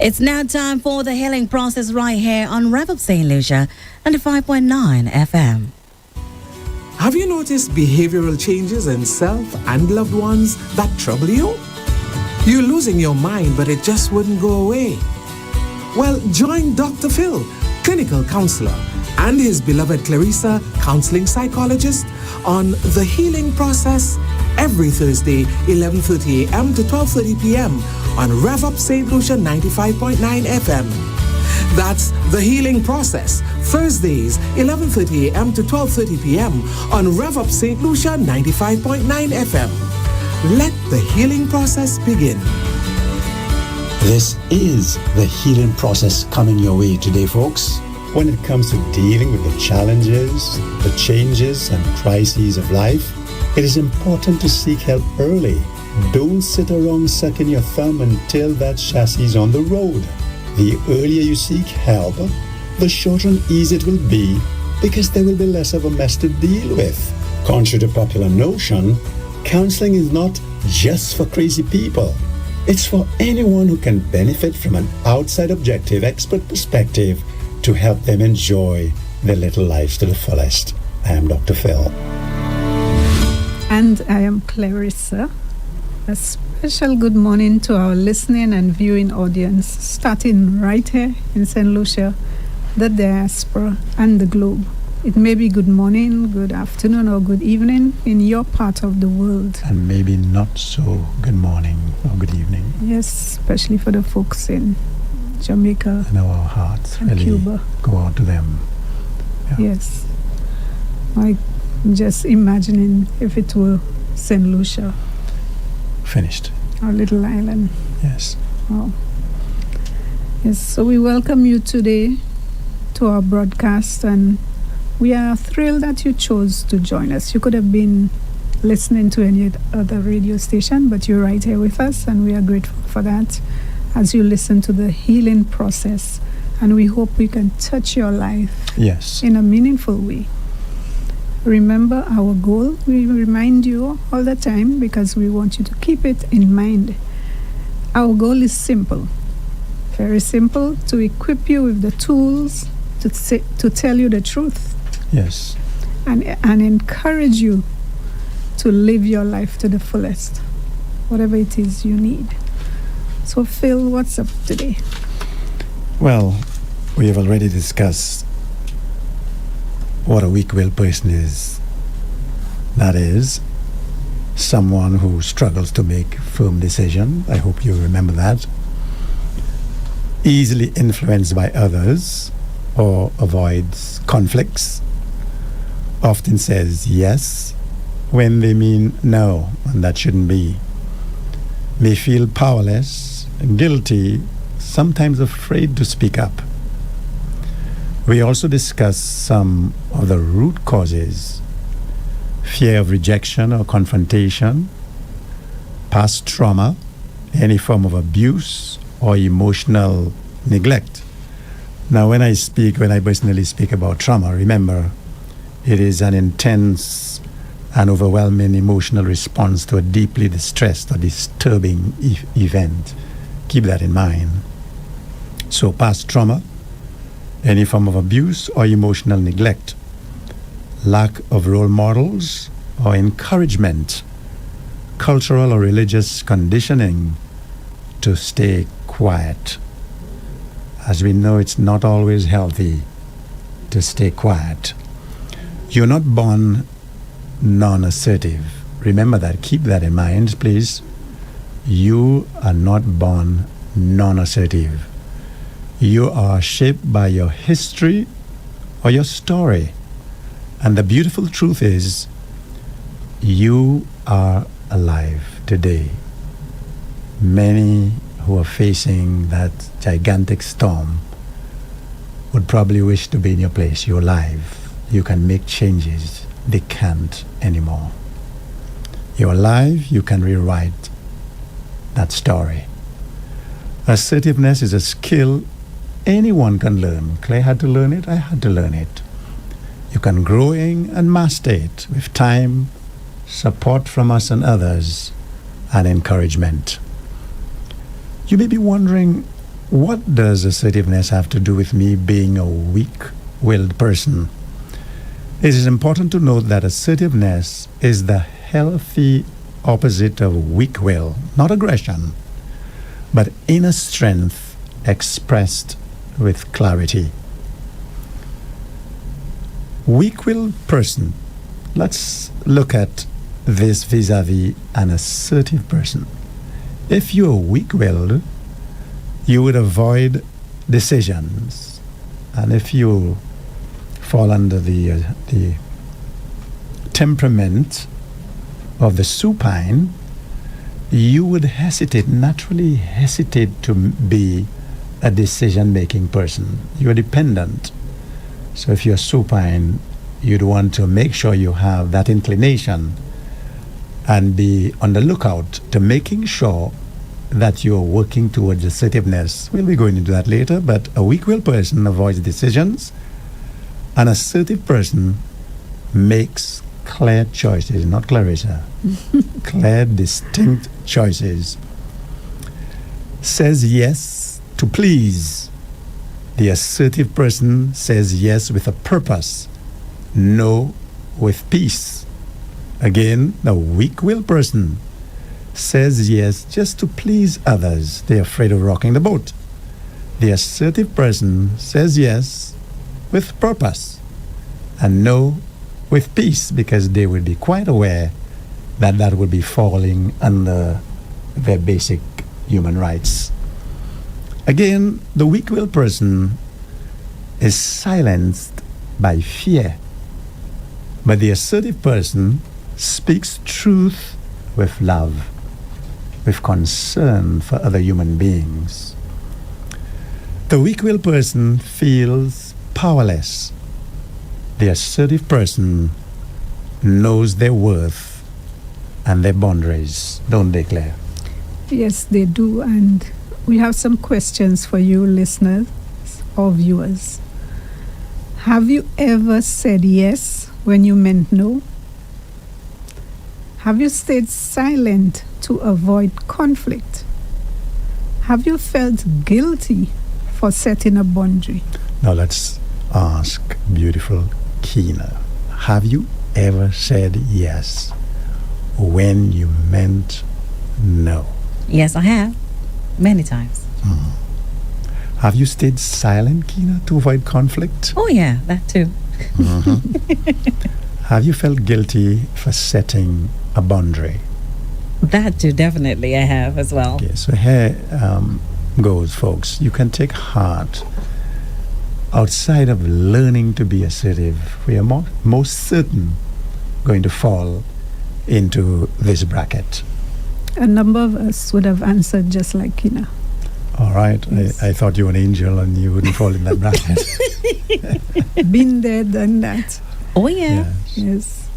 It's now time for the healing process right here on Rev-Up Slu 95.9 FM. Have you noticed behavioral changes in self and loved ones that trouble you? You're losing your mind, but it just wouldn't go away. Well, join Dr. Phil, clinical counselor, and his beloved Clarissa, counseling psychologist, on the healing process every Thursday, 11:30 a.m. to 12:30 p.m. on Rev-Up St. Lucia 95.9 FM. That's the healing process, Thursdays, 11:30 a.m. to 12:30 p.m. on Rev-Up St. Lucia 95.9 FM. Let the healing process begin. This is the healing process coming your way today, folks. When it comes to dealing with the challenges, the changes and crises of life, it is important to seek help early. Don't sit around sucking your thumb until that chassis is on the road. The earlier you seek help, the shorter and easier it will be because there will be less of a mess to deal with. Contrary to popular notion, counseling is not just for crazy people. It's for anyone who can benefit from an outside objective expert perspective to help them enjoy their little lives to the fullest. I am Dr. Phil. And I am Clarissa. A special good morning to our listening and viewing audience, starting right here in St. Lucia, the diaspora, and the globe. It may be good morning, good afternoon, or good evening in your part of the world. And maybe not so good morning or good evening. Yes, especially for the folks in Jamaica and our hearts and really Cuba. Go out to them. Yeah. Yes. I'm just imagining if it were St. Lucia. Finished. Our little island. Yes. Wow. Yes, so we welcome you today to our broadcast, and we are thrilled that you chose to join us. You could have been listening to any other radio station, but you're right here with us, and we are grateful for that as you listen to the healing process, and we hope we can touch your life in a meaningful way. Remember our goal. We remind you all the time because we want you to keep it in mind. Our goal is simple, very simple, to equip you with the tools to tell you the truth. Yes. And encourage you to live your life to the fullest, whatever it is you need. So Phil, what's up today? Well, we have already discussed what a weak-willed person is. That is, someone who struggles to make firm decisions. I hope you remember that. Easily influenced by others or avoids conflicts. Often says yes when they mean no, and that shouldn't be. May feel powerless, guilty, sometimes afraid to speak up. We also discuss some of the root causes: fear of rejection or confrontation, past trauma, any form of abuse or emotional neglect. Now, when I personally speak about trauma, remember, it is an intense and overwhelming emotional response to a deeply distressed or disturbing event. Keep that in mind. So, past trauma, any form of abuse or emotional neglect, lack of role models or encouragement, cultural or religious conditioning to stay quiet. As we know, it's not always healthy to stay quiet. You're not born non-assertive. Remember that. Keep that in mind, please. You are not born non-assertive. You are shaped by your history or your story. And the beautiful truth is, you are alive today. Many who are facing that gigantic storm would probably wish to be in your place. You're alive. You can make changes. They can't anymore. You're alive. You can rewrite that story. Assertiveness is a skill anyone can learn. Clay had to learn it. I had to learn it. You can grow in and master it with time, support from us and others, and encouragement. You may be wondering, What does assertiveness have to do with me being a weak-willed person? It is important to note that assertiveness is the healthy opposite of weak will, not aggression, but inner strength expressed with clarity. Weak-willed person. Let's look at this vis-a-vis an assertive person. If you're weak-willed, you would avoid decisions, and if you fall under the temperament of the supine, you would naturally hesitate to be a decision-making person. You are dependent. So if you're supine, you'd want to make sure you have that inclination and be on the lookout to making sure that you're working towards assertiveness. We'll be going into that later, but a weak-willed person avoids decisions. An assertive person makes clear choices, not Clarissa. Clear, distinct choices. Says yes to please. The assertive person says yes with a purpose, no with peace. Again, the weak-willed person says yes just to please others. They're afraid of rocking the boat. The assertive person says yes with purpose and no with peace, because they will be quite aware that that would be falling under their basic human rights. Again, the weak-willed person is silenced by fear, but the assertive person speaks truth with love, with concern for other human beings. The weak-willed person feels powerless. The assertive person knows their worth and their boundaries, don't they, Claire? Yes, they do. And we have some questions for you, listeners or viewers. Have you ever said yes when you meant no? Have you stayed silent to avoid conflict? Have you felt guilty for setting a boundary? Now let's ask beautiful Kina. Have you ever said yes when you meant no? Yes, I have. Many times. Have you stayed silent, Kina, to avoid conflict? Oh, yeah, that too. Have you felt guilty for setting a boundary? That too, definitely, I have as well. Okay, so here goes, folks. You can take heart. Outside of learning to be assertive, we are most certain going to fall into this bracket. A number of us would have answered just like Kina. All right. Yes. I thought you were an angel and you wouldn't fall in that bracket. Been there, done that. Oh, yeah. Yes. Yes.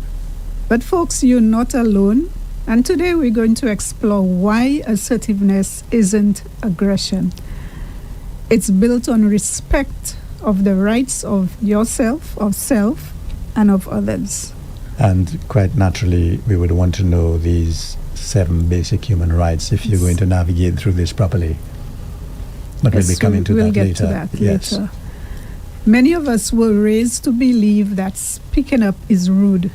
But folks, you're not alone. And today we're going to explore why assertiveness isn't aggression. It's built on respect of the rights of yourself, of self, and of others. And quite naturally, we would want to know these 7 basic human rights if you're going to navigate through this properly. But Yes, we'll be coming to we'll that get later. to that Yes. later. Many of us were raised to believe that speaking up is rude.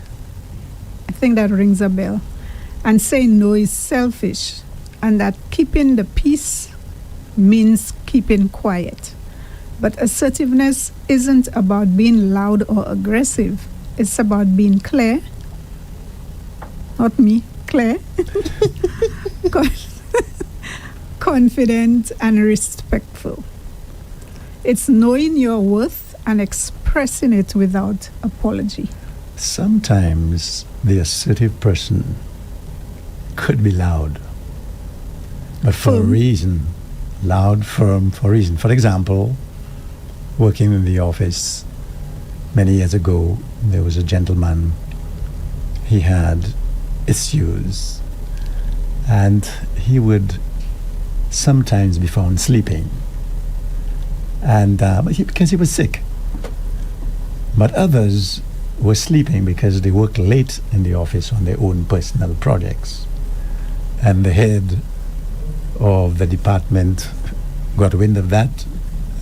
I think that rings a bell. And saying no is selfish, and that keeping the peace means keeping quiet. But assertiveness isn't about being loud or aggressive. It's about being clear. Not me, Claire. Confident and respectful. It's knowing your worth and expressing it without apology. Sometimes the assertive person could be loud, but for a Firm. reason. Loud, firm, for a reason. For example, working in the office many years ago, there was a gentleman. He had issues, and he would sometimes be found sleeping, and because he was sick. But others were sleeping because they worked late in the office on their own personal projects, and the head of the department got wind of that,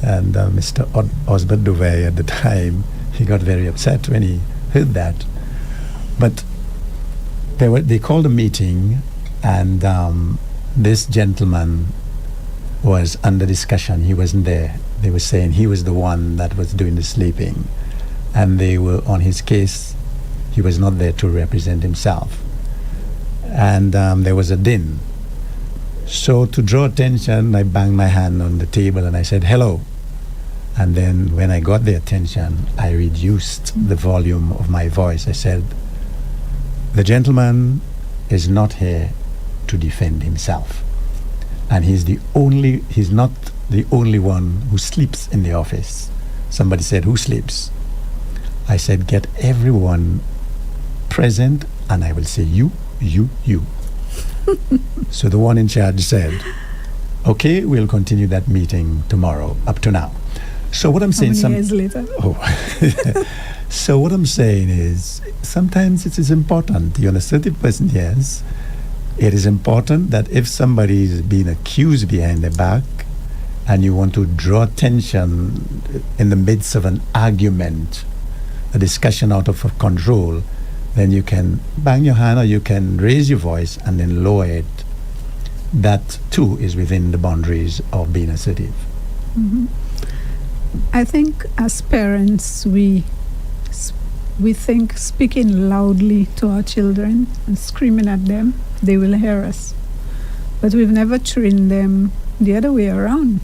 and Mr. Osbert Duvey at the time, he got very upset when he heard that. But they called a meeting, and this gentleman was under discussion. He wasn't there. They were saying he was the one that was doing the sleeping, and they were on his case. He was not there to represent himself, and there was a din. So to draw attention, I banged my hand on the table and I said, "Hello." And then when I got their attention, I reduced the volume of my voice. I said, "The gentleman is not here to defend himself. And he's not the only one who sleeps in the office." Somebody said, "Who sleeps?" I said, "Get everyone present and I will say you, you, you." So the one in charge said, "Okay, we'll continue that meeting tomorrow, up to now." So what I'm saying... How many years later? Oh. So what I'm saying is, sometimes it is important. You're an assertive person, yes. It is important that if somebody is being accused behind their back and you want to draw attention in the midst of an argument, a discussion out of control, then you can bang your hand or you can raise your voice and then lower it. That too is within the boundaries of being assertive. Mm-hmm. I think as parents, we think speaking loudly to our children and screaming at them, they will hear us. But we've never trained them the other way around,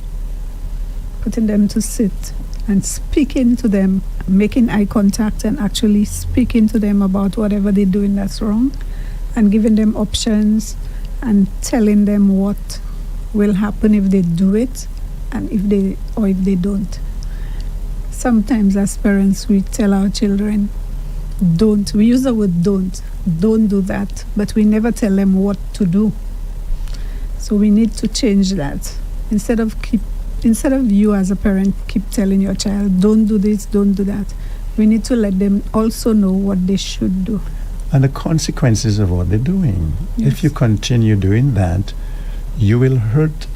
putting them to sit and speaking to them, making eye contact and actually speaking to them about whatever they're doing that's wrong, and giving them options and telling them what will happen if they do it and if they don't. Sometimes as parents we tell our children, don't. We use the word don't do that, but we never tell them what to do. So we need to change that. Instead of you as a parent keep telling your child, don't do this, don't do that, we need to let them also know what they should do. And the consequences of what they're doing. Yes. If you continue doing that, you will hurt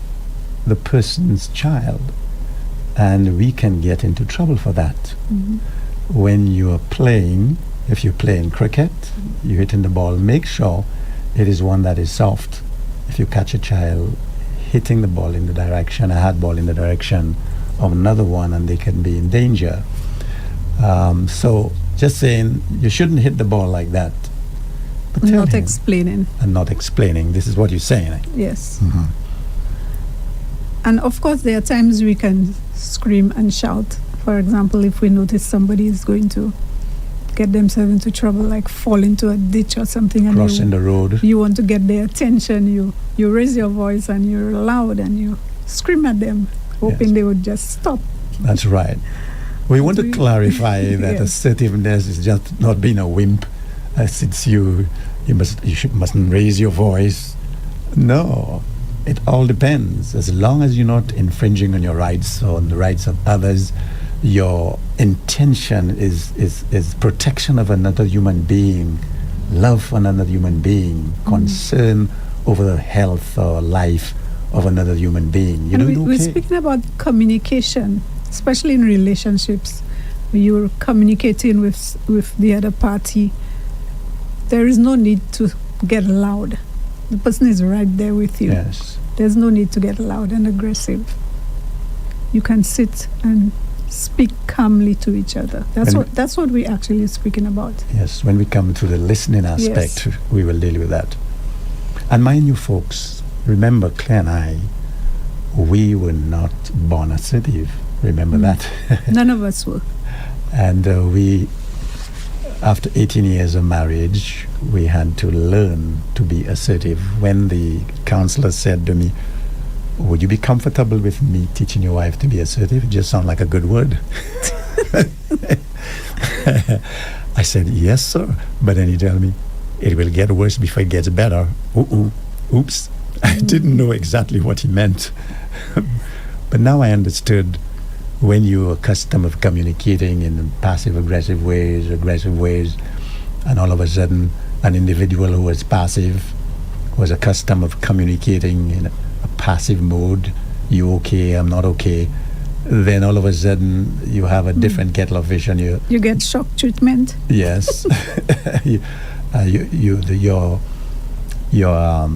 the person's child. And we can get into trouble for that. Mm-hmm. When you are playing, if you're playing cricket, you're hitting the ball, make sure it is one that is soft. If you catch a child hitting the ball in the direction, a hard ball in the direction of another one, and they can be in danger. So just saying you shouldn't hit the ball like that. But tell Not him. explaining. And not explaining. This is what you're saying. Yes. Mm-hmm. And of course, there are times we can scream and shout. For example, if we notice somebody is going to get themselves into trouble, like fall into a ditch or something, and Crossing the road. you want to get their attention, you raise your voice and you're loud and you scream at them, hoping Yes. they would just stop. That's right. We want to clarify that Yes. assertiveness is just not being a wimp. Since you mustn't raise your voice. No, it all depends. As long as you're not infringing on your rights or on the rights of others, your intention is protection of another human being, love for another human being, concern over the health or life of another human being. You And know, we're speaking about communication, especially in relationships. You're communicating with the other party. There is no need to get loud. The person is right there with you. Yes. There's no need to get loud and aggressive. You can sit and speak calmly to each other. That's what we're actually speaking about. Yes, when we come to the listening aspect, we will deal with that. And mind you, folks, remember, Claire and I, we were not born assertive. Remember that? None of us were. And we, after 18 years of marriage, we had to learn to be assertive. When the counselor said to me, "Would you be comfortable with me teaching your wife to be assertive?" It just sounded like a good word. I said, "Yes, sir." But then he told me, "It will get worse before it gets better." Oops. I didn't know exactly what he meant. But now I understood. When you're accustomed of communicating in passive-aggressive ways, and all of a sudden an individual who was passive was accustomed of communicating in a passive mode, you okay, I'm not okay, then all of a sudden you have a different kettle of fish, and You get shock treatment. yes, your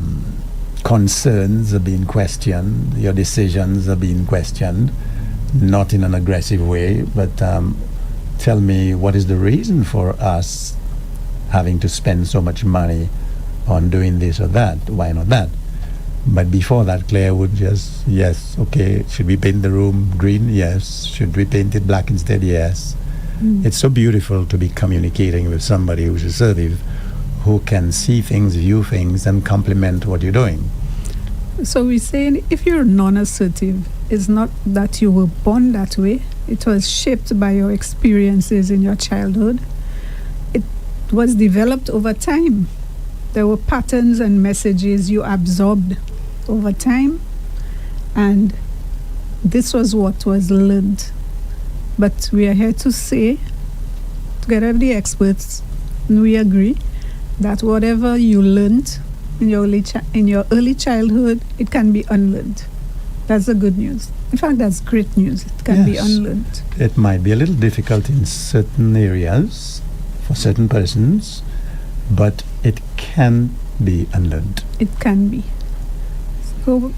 concerns are being questioned, your decisions are being questioned, not in an aggressive way, but tell me, what is the reason for us having to spend so much money on doing this or that? Why not that? But before that, Claire would just, yes, okay, should we paint the room green? Yes. Should we paint it black instead? Yes. It's so beautiful to be communicating with somebody who's assertive, who can see things, view things, and complement what you're doing. So we're saying if you're non-assertive, it's not that you were born that way. It was shaped by your experiences in your childhood. It was developed over time. There were patterns and messages you absorbed over time, and this was what was learned. But we are here to say, together with the experts, and we agree that whatever you learned in your early childhood, it can be unlearned. That's the good news. In fact, that's great news. It can be Yes. unlearned. It might be a little difficult in certain areas for certain persons, but it can be unlearned. It can be. So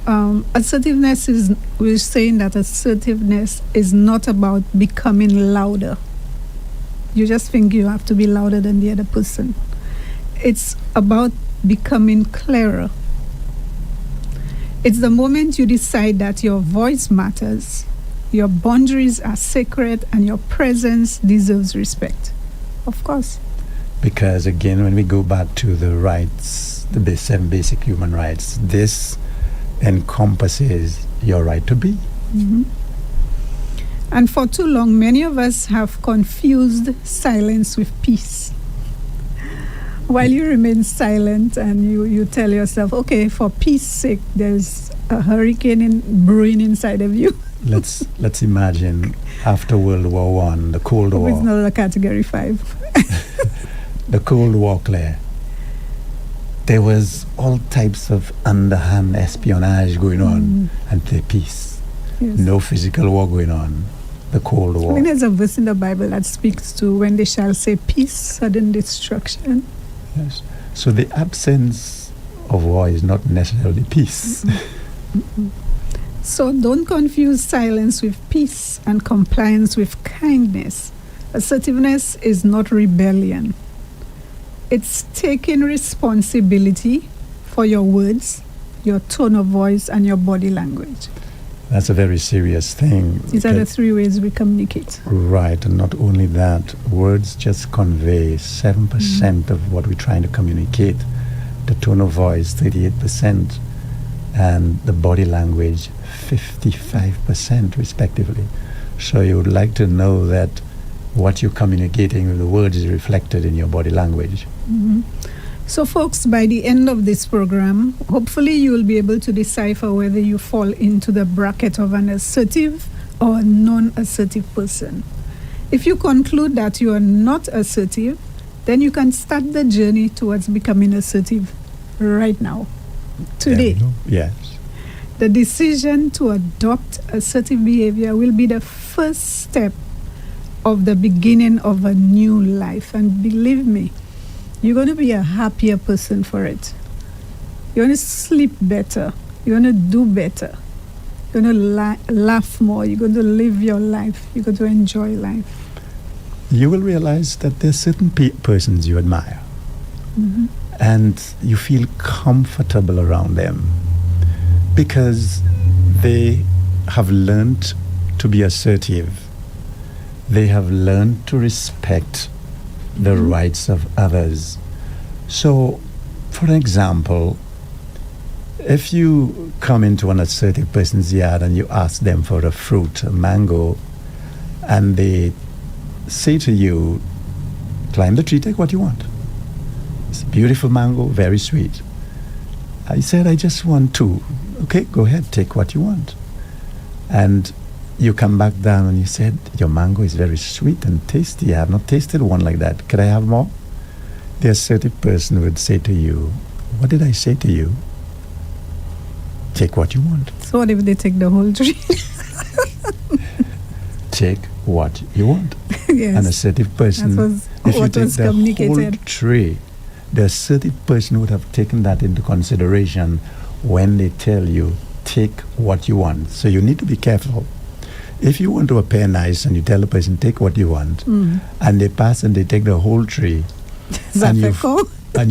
assertiveness is, we're saying that assertiveness is not about becoming louder. You just think you have to be louder than the other person. It's about becoming clearer. It's the moment you decide that your voice matters, your boundaries are sacred, and your presence deserves respect. Of course. Because again, when we go back to the rights, the 7 basic human rights, this encompasses your right to be. And for too long, many of us have confused silence with peace. While you remain silent and you tell yourself, okay, for peace sake, there's a hurricane brewing inside of you. Let's imagine after World War I, the Cold It's War. not a category 5. The Cold War, Claire. There was all types of underhand espionage going on, and the peace. Yes. No physical war going on. The Cold I War. mean, there's a verse in the Bible that speaks to when they shall say peace, sudden destruction. Yes. So the absence of war is not necessarily peace. So don't confuse silence with peace and compliance with kindness. Assertiveness is not rebellion. It's taking responsibility for your words, your tone of voice, and your body language. That's a very serious thing. These are the 3 ways we communicate. Right, and not only that, words just convey 7% of what we're trying to communicate. The tone of voice, 38%, and the body language, 55%, respectively. So you would like to know that what you're communicating with the words is reflected in your body language. So folks, by the end of this program, hopefully you will be able to decipher whether you fall into the bracket of an assertive or a non-assertive person. If you conclude that you are not assertive, then you can start the journey towards becoming assertive right now, today. There we go. Yes. The decision to adopt assertive behavior will be the first step of the beginning of a new life. And believe me, you're going to be a happier person for it. You're going to sleep better. You're going to do better. You're going to laugh more. You're going to live your life. You're going to enjoy life. You will realize that there's certain persons you admire, and you feel comfortable around them because they have learned to be assertive. They have learned to respect the rights of others. So, for example, if you come into an assertive person's yard and you ask them for a fruit, a mango, and they say to you, climb the tree, take what you want. It's a beautiful mango, very sweet. I said, I just want 2. Okay, go ahead, take what you want. And you come back down and you said, your mango is very sweet and tasty. I have not tasted one like that. Could I have more? The assertive person would say to you, what did I say to you? take what you want. So what if they take the whole tree? Take what you want. Yes. An assertive person, That was if you what take was the whole communicated. tree, the assertive person would have taken that into consideration when they tell you, take what you want. So you need to be careful. If you want to appear nice and you tell the person, take what you want, and they pass and they take the whole tree, and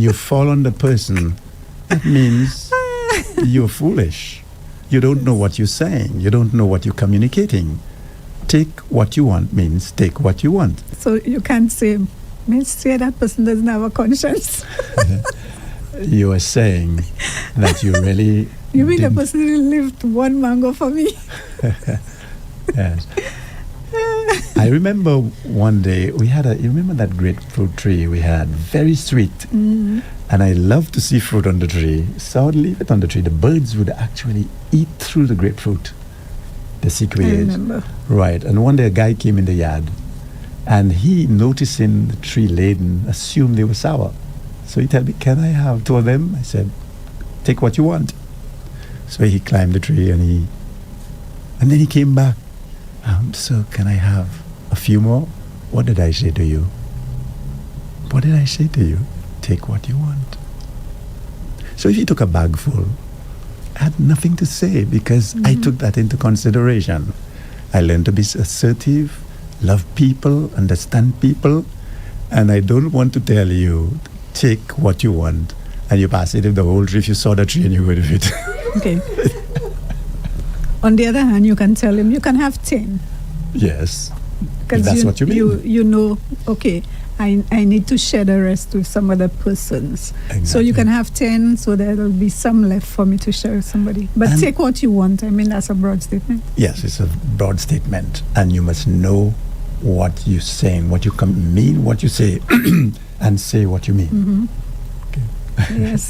you fall on the person, that means you're foolish. You don't know what you're saying. You don't know what you're communicating. Take what you want means take what you want. So you can't say, that person doesn't have a conscience. You are saying that you really... You mean the didn't- person really lived one mango for me? Yes. I remember one day you remember that grapefruit tree we had? Very sweet. And I love to see fruit on the tree. So I would leave it on the tree. The birds would actually eat through the grapefruit. The I sequoias. remember. Right. And one day a guy came in the yard and he, noticing the tree laden, assumed they were sour. So he told me, can I have 2 of them? I said, take what you want. So he climbed the tree and then he came back. So can I have a few more? What did I say to you? What did I say to you? Take what you want. So if he took a bag full, I had nothing to say because I took that into consideration. I learned to be assertive, love people, understand people, and I don't want to tell you, take what you want, and you pass it in the whole tree. If you saw the tree and you go with it. Okay. On the other hand, you can tell him you can have 10. Yes. Because That's what you mean. You know, okay, I need to share the rest with some other persons. Exactly. So you can have 10, so there will be some left for me to share with somebody. But And- take what you want. I mean, that's a broad statement. Yes, it's a broad statement, and you must know what you're saying, what you mean, what you say, and say what you mean. Yes,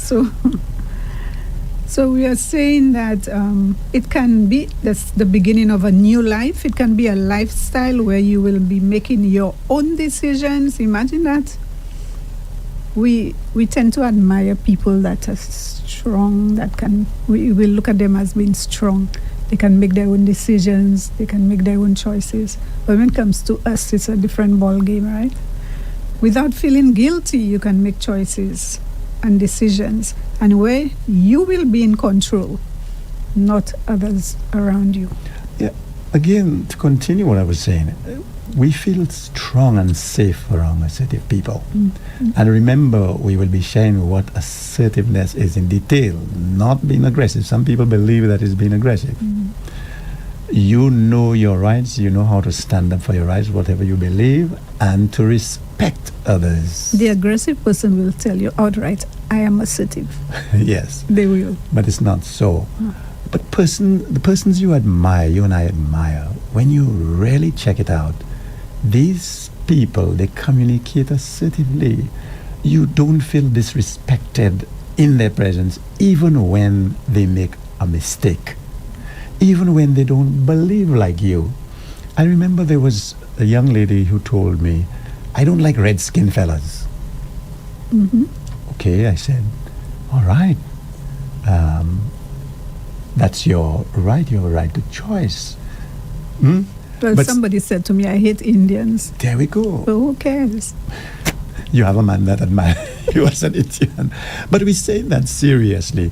so we are saying that it can be the beginning of a new life. It can be a lifestyle where you will be making your own decisions. Imagine that. We tend to admire people that are strong, we will look at them as being strong. They can make their own decisions, they can make their own choices. But when it comes to us, it's a different ball game, right? Without feeling guilty, you can make choices and decisions, and where you will be in control, not others around you. Yeah. Again, to continue what I was saying, we feel strong and safe around assertive people. And remember, we will be sharing what assertiveness is in detail, not being aggressive. Some people believe that is being aggressive. You know your rights, you know how to stand up for your rights, whatever you believe, and to respect others. The aggressive person will tell you outright, I am assertive. Yes. They will. But it's not so. But the persons you admire, you and I admire, when you really check it out, these people, they communicate assertively. You don't feel disrespected in their presence, even when they make a mistake, even when they don't believe like you. I remember there was a young lady who told me, I don't like red-skinned fellas. Okay, I said, all right. That's your right to choice. Well, But somebody said to me, I hate Indians. there we go. So who cares? You have a man that admires you as an Indian. But we say that seriously.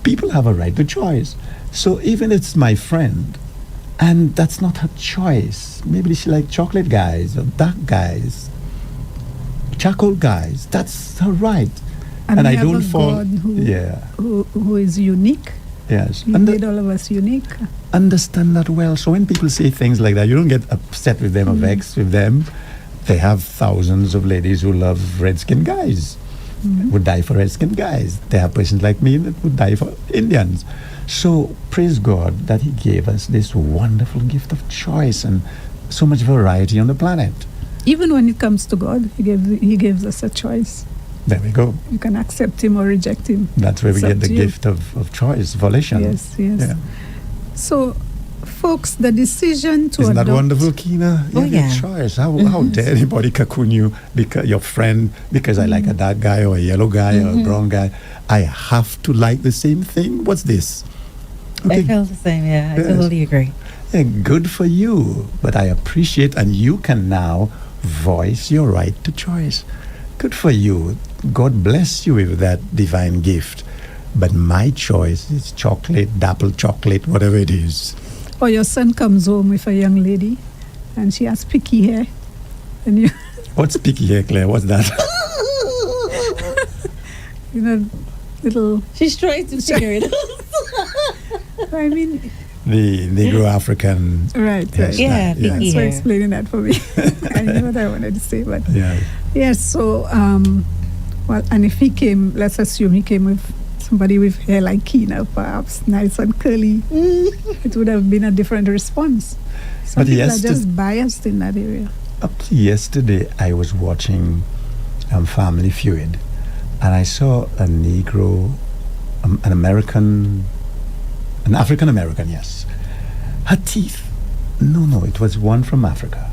People have a right to choice. So even if it's my friend, and that's not her choice, maybe she like chocolate guys or dark guys, charcoal guys, that's her right. And we I have don't a fall. God Yeah. who is unique. Yes. He made all of us unique. Understand that well. So when people say things like that, you don't get upset with them or vexed with them. They have thousands of ladies who love red-skinned guys, would die for red-skinned guys. They have persons like me that would die for Indians. So praise God that He gave us this wonderful gift of choice and so much variety on the planet. Even when it comes to God, He gives us a choice. There we go. You can accept Him or reject Him. That's where we It's get up the to you. gift of choice, volition. Yes. Yeah. So, folks, the decision to Isn't that adopt... wonderful, Kina? You Oh, have yeah. your choice. How dare anybody cocoon you because your friend, because I like a dark guy or a yellow guy or a brown guy. I have to like the same thing. What's this? I feel the same, yeah. I Yes. totally agree. Yeah, good for you. But I appreciate, and you can now voice your right to choice. Good for you. God bless you with that divine gift. But my choice is chocolate, dapple chocolate, whatever it is. Or your son comes home with a young lady and she has picky hair. And you, What's picky hair, Claire? What's that? you know, little, She's trying to figure it out. I mean, The Negro African. right. Yes, Yeah, that, yes. picky Thanks for hair. explaining that for me. I know what I wanted to say, but Yeah. yes. So, well, and if he came, let's assume he came with somebody with hair like Kina, perhaps nice and curly, it would have been a different response. Some But people are yes, just biased in that area. Up to yesterday, I was watching Family Feud, and I saw a Negro, an African American, yes. Her teeth, no, it was one from Africa.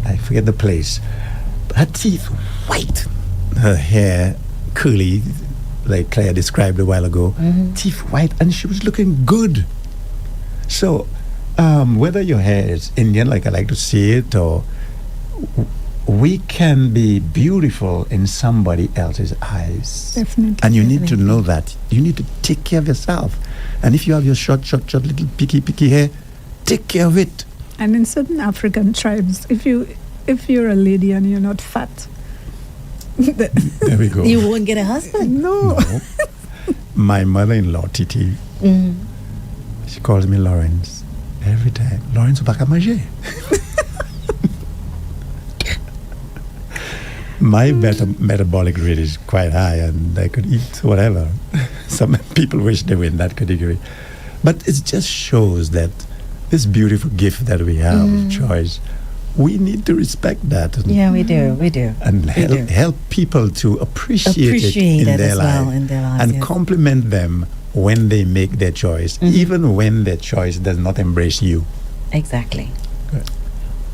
I forget the place. Her teeth white, her hair curly, like Claire described a while ago. Teeth white, and she was looking good. So, whether your hair is Indian, like I like to see it, or we can be beautiful in somebody else's eyes. Definitely. And you need to know that. You need to take care of yourself. And if you have your short, little picky hair, take care of it. And in certain African tribes, if you're a lady and you're not fat, There we go. You won't get a husband. no. No. My mother-in-law, Titi, she calls me Lawrence every time. Lawrence Bacamanger. My metabolic rate is quite high, and I could eat whatever. Some people wish they were in that category. But it just shows that this beautiful gift that we have of choice, we need to respect that. Yeah, we do. And We do. help people to appreciate it Appreciate in it their as life, well in their lives, and yes. compliment them when they make their choice, even when their choice does not embrace you. Exactly.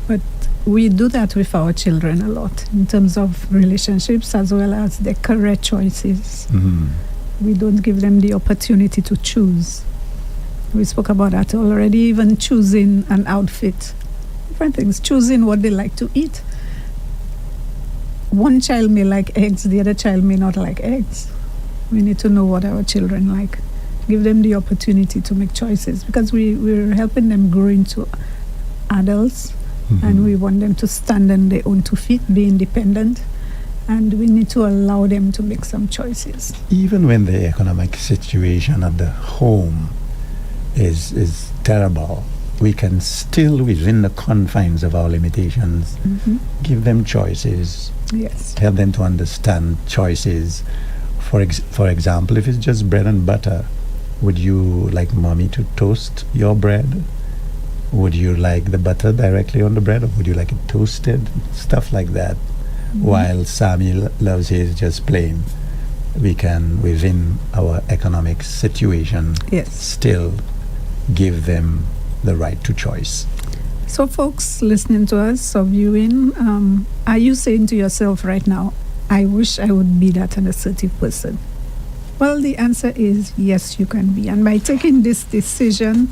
But we do that with our children a lot in terms of relationships as well as their career choices. We don't give them the opportunity to choose. We spoke about that already, even choosing an outfit, different things, choosing what they like to eat. One child may like eggs, the other child may not like eggs. We need to know what our children like. Give them the opportunity to make choices because we're helping them grow into adults and we want them to stand on their own 2 feet, be independent, and we need to allow them to make some choices. Even when the economic situation at the home is terrible, we can still, within the confines of our limitations, give them choices, Yes. help them to understand choices. For example, if it's just bread and butter, would you like mommy to toast your bread? Would you like the butter directly on the bread, or would you like it toasted? Stuff like that. While Sammy loves his just plain, we can, within our economic situation, Yes. still give them the right to choice. So, folks listening to us or viewing, are you saying to yourself right now, I wish I would be that an assertive person? Well, the answer is yes, you can be. And by taking this decision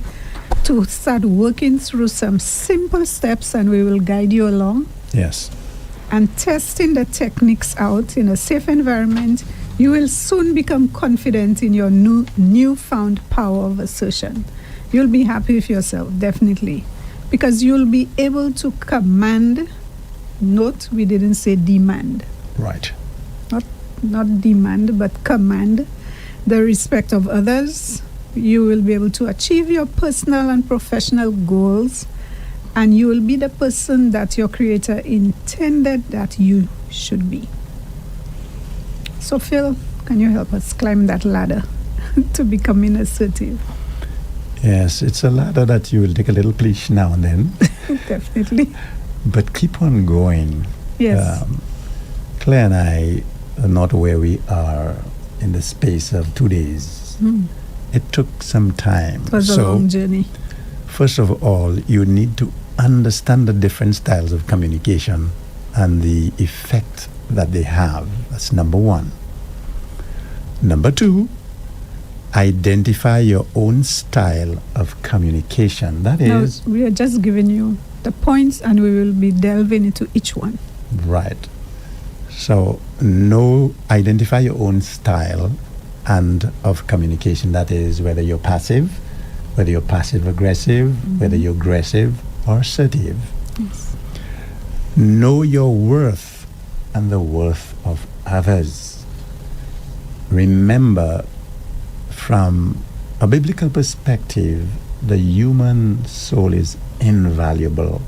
to start working through some simple steps, and we will guide you along, Yes. and testing the techniques out in a safe environment, you will soon become confident in your newfound power of assertion. You'll be happy with yourself, definitely, because you'll be able to command. Note, we didn't say demand. Right. Not demand, but command the respect of others. You will be able to achieve your personal and professional goals, and you will be the person that your creator intended that you should be. So, Phil, can you help us climb that ladder to becoming assertive? Yes, it's a ladder that you will take a little please now and then, Definitely. but keep on going. Yes. Claire and I are not where we are in the space of 2 days. It took some time. It was a long journey. First of all, you need to understand the different styles of communication and the effect that they have. That's number one. Number two, identify your own style of communication. That Now, is we are just giving you the points and we will be delving into each one. right. So, identify your own style and of communication. That is whether you're passive, whether you're passive aggressive, whether you're aggressive or assertive. Yes. Know your worth and the worth of others. Remember, from a biblical perspective, the human soul is invaluable.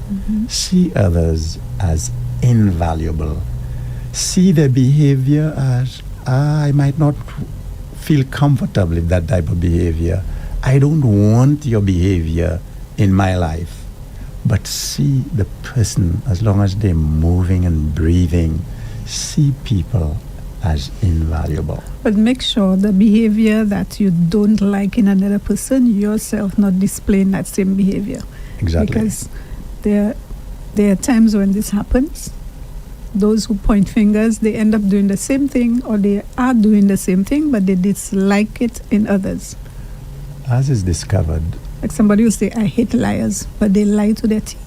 See others as invaluable. See their behavior as, I might not feel comfortable with that type of behavior. I don't want your behavior in my life. But see the person, as long as they're moving and breathing, see people as invaluable. But make sure the behavior that you don't like in another person, yourself not displaying that same behavior. Exactly. Because there are times when this happens. Those who point fingers, they end up doing the same thing, or they are doing the same thing, but they dislike it in others. As is discovered, Like somebody will say, I hate liars, but they lie to their teeth.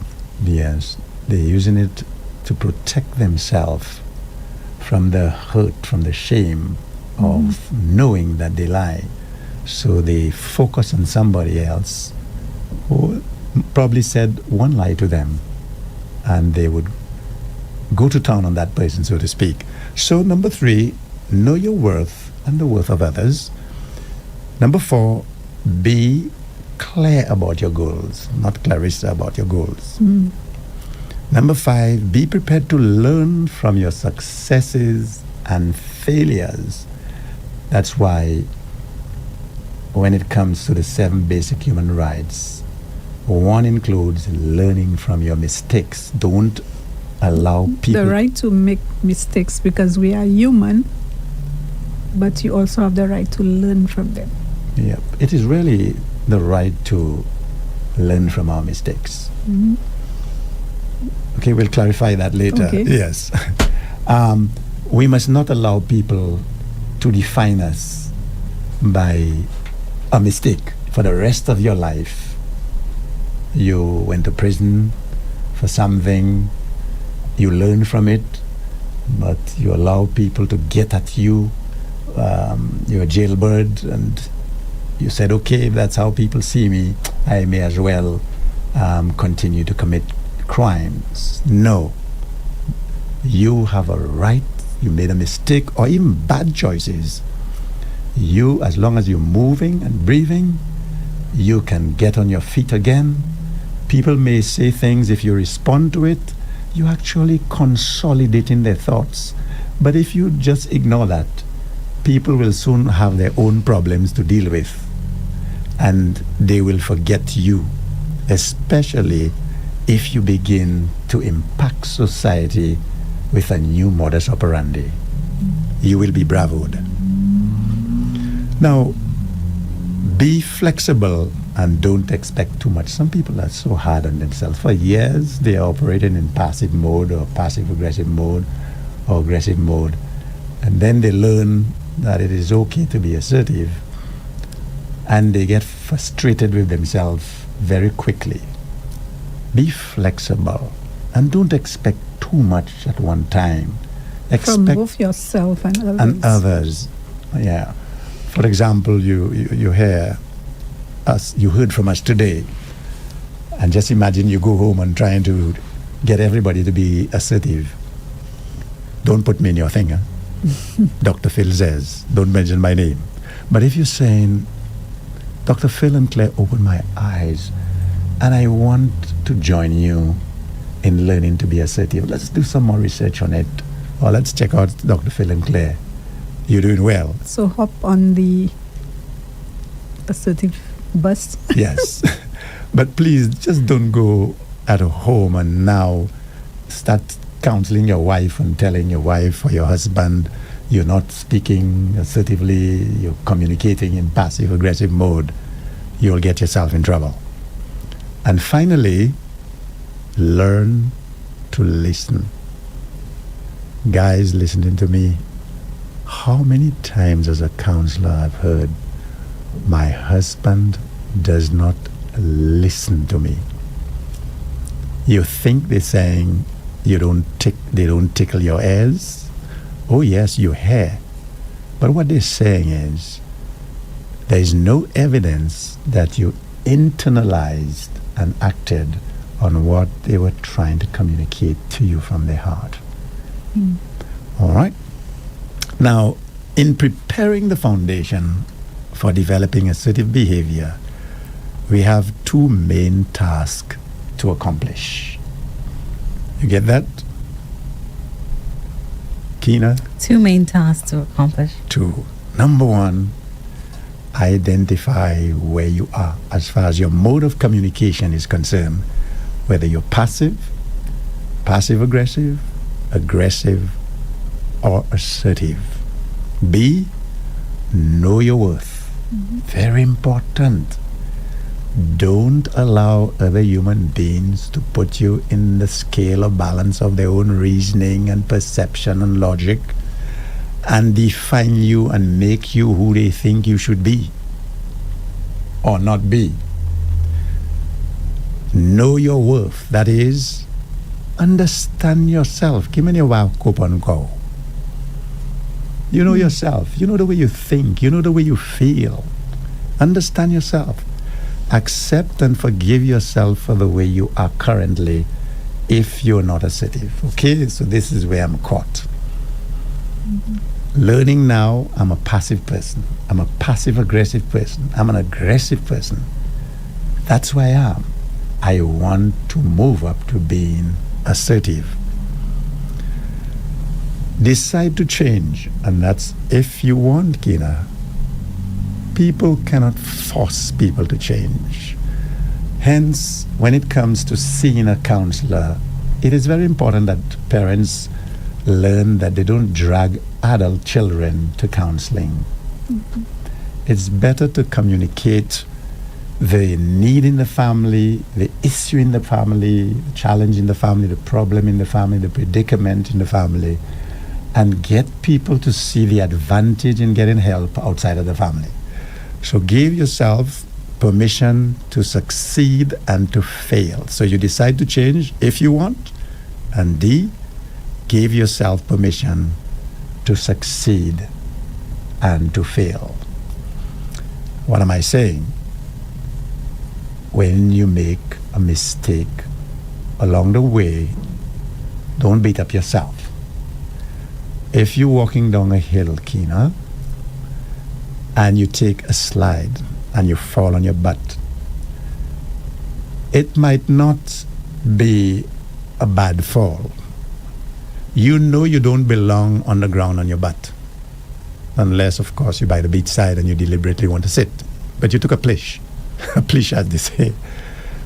yes, they're using it to protect themselves from the hurt, from the shame of knowing that they lie. So they focus on somebody else who probably said one lie to them, and they would go to town on that person, so to speak. So, number 3, know your worth and the worth of others. Number 4, be clear about your goals, not Clarissa, about your goals. Number 5, be prepared to learn from your successes and failures. That's why when it comes to the 7 basic human rights, one includes learning from your mistakes. Don't allow people... The right to make mistakes, because we are human, but you also have the right to learn from them. Yeah, it is really the right to learn from our mistakes. Okay, we'll clarify that later. Okay. Yes. We must not allow people to define us by a mistake. For the rest of your life, you went to prison for something, you learn from it, but you allow people to get at you. You're a jailbird, and you said, okay, if that's how people see me, I may as well continue to commit crimes. No. You have a right. You made a mistake or even bad choices. You, as long as you're moving and breathing, you can get on your feet again. People may say things. If you respond to it, you actually consolidating their thoughts. But if you just ignore that, people will soon have their own problems to deal with, and they will forget you, especially if you begin to impact society with a new modus operandi. You will be bravoed. Now, be flexible and don't expect too much. Some people are so hard on themselves. For years, they are operating in passive mode or passive-aggressive mode or aggressive mode. And then they learn that it is okay to be assertive, and they get frustrated with themselves very quickly. Be flexible and don't expect too much at one time. From both yourself and others. And others. Yeah. For example, you hear us, you heard from us today, and just imagine you go home and trying to get everybody to be assertive. Don't put me in your thing, huh? Dr. Phil says, don't mention my name. But if you're saying, Dr. Phil and Claire opened my eyes, and I want to join you in learning to be assertive. Let's do some more research on it. Or let's check out Dr. Phil and Claire. You're doing well. So hop on the assertive bus. Yes. But please, just don't go at home and now start counseling your wife and telling your wife or your husband you're not speaking assertively, you're communicating in passive-aggressive mode. You'll get yourself in trouble. And finally, learn to listen. Guys listening to me, how many times as a counselor I've heard, My husband does not listen to me. You think they're saying they don't tickle your ears? Oh yes, your hair. But what they're saying is there is no evidence that you internalized and acted on what they were trying to communicate to you from their heart. All right? Now, in preparing the foundation for developing assertive behavior, we have two main tasks to accomplish. You get that? Kina? Two main tasks to accomplish. Two. Number one, identify where you are as far as your mode of communication is concerned, whether you're passive-aggressive, aggressive, or assertive. B, know your worth. Very important. Don't allow other human beings to put you in the scale of balance of their own reasoning and perception and logic and define you and make you who they think you should be or not be. Know your worth. That is, understand yourself. Give me your coupon go. You know yourself. You know the way you think. You know the way you feel. Understand yourself. Accept and forgive yourself for the way you are currently if you're not assertive. Okay, so this is where I'm caught. Learning now, I'm a passive person. I'm a passive-aggressive person. I'm an aggressive person. That's who I am. I want to move up to being assertive. Decide to change, and that's if you want, Kina. People cannot force people to change. Hence, when it comes to seeing a counselor, it is very important that parents learn that they don't drag adult children to counseling. It's better to communicate the need in the family, the issue in the family, the challenge in the family, the problem in the family, the predicament in the family, and get people to see the advantage in getting help outside of the family. So give yourself permission to succeed and to fail. So you decide to change if you want. And D, give yourself permission to succeed and to fail. What am I saying? When you make a mistake along the way, don't beat up yourself. If you're walking down a hill, Kina, and you take a slide and you fall on your butt, it might not be a bad fall. You know you don't belong on the ground on your butt. Unless, of course, you're by the beachside and you deliberately want to sit. But you took a plish. A plish, as they say.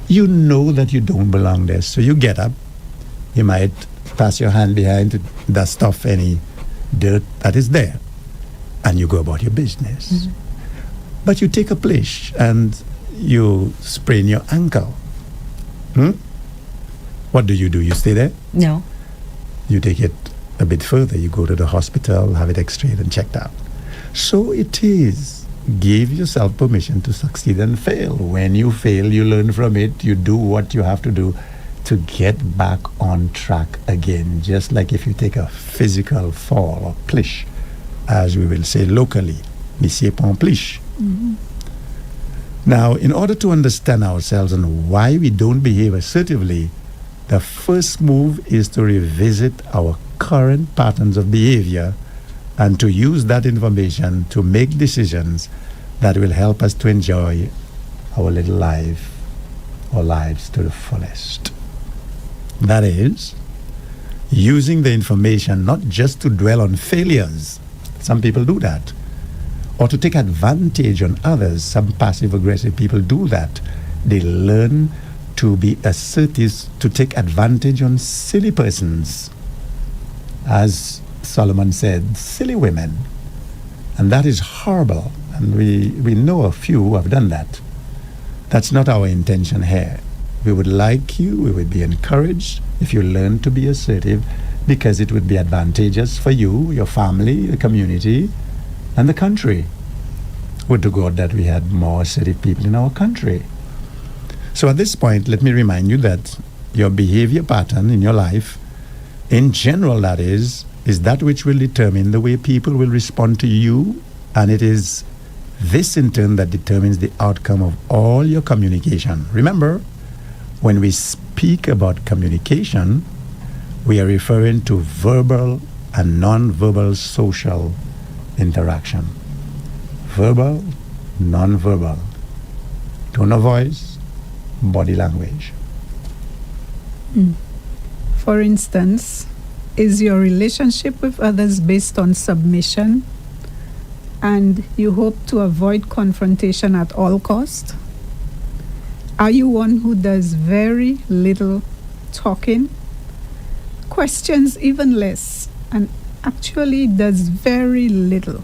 You know that you don't belong there. So you get up. You might pass your hand behind to dust off any dirt that is there. And you go about your business. But you take a plish and you sprain your ankle. What do? You stay there? No. You take it a bit further. You go to the hospital, have it x-rayed and checked out. So it is. Give yourself permission to succeed and fail. When you fail, you learn from it. You do what you have to do to get back on track again. Just like if you take a physical fall or plish, as we will say locally, monsieur pon plish. Now, in order to understand ourselves and why we don't behave assertively, the first move is to revisit our current patterns of behavior and to use that information to make decisions that will help us to enjoy our little life or lives to the fullest. That is, using the information not just to dwell on failures, some people do that, or to take advantage on others. Some passive-aggressive people do that. They learn to be assertive, to take advantage on silly persons. As Solomon said, silly women. And that is horrible. And we know a few who have done that. That's not our intention here. We would like you, we would be encouraged if you learn to be assertive, because it would be advantageous for you, your family, the community, and the country. would to God that we had more assertive people in our country. So at this point, let me remind you that your behavior pattern in your life, in general that is that which will determine the way people will respond to you, and it is this in turn that determines the outcome of all your communication. Remember, when we speak about communication, we are referring to verbal and non-verbal social interaction. Verbal, non-verbal, tone of voice, body language. For instance, is your relationship with others based on submission and you hope to avoid confrontation at all cost? Are you one who does very little talking, questions even less, and actually does very little?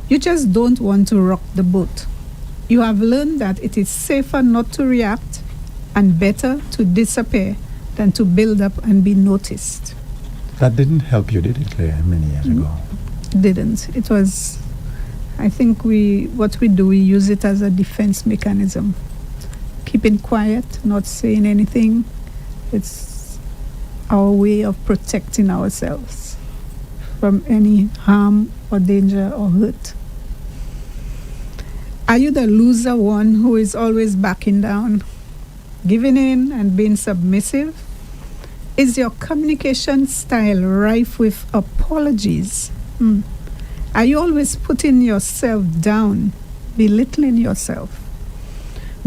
You just don't want to rock the boat. You have learned that it is safer not to react and better to disappear than to build up and be noticed. That didn't help you, did it, Claire, many years ago? Didn't. It was, I think we use it as a defense mechanism. Keeping quiet, not saying anything, it's our way of protecting ourselves from any harm or danger or hurt. Are you the loser one who is always backing down, giving in and being submissive? Is your communication style rife with apologies? Are you always putting yourself down, belittling yourself?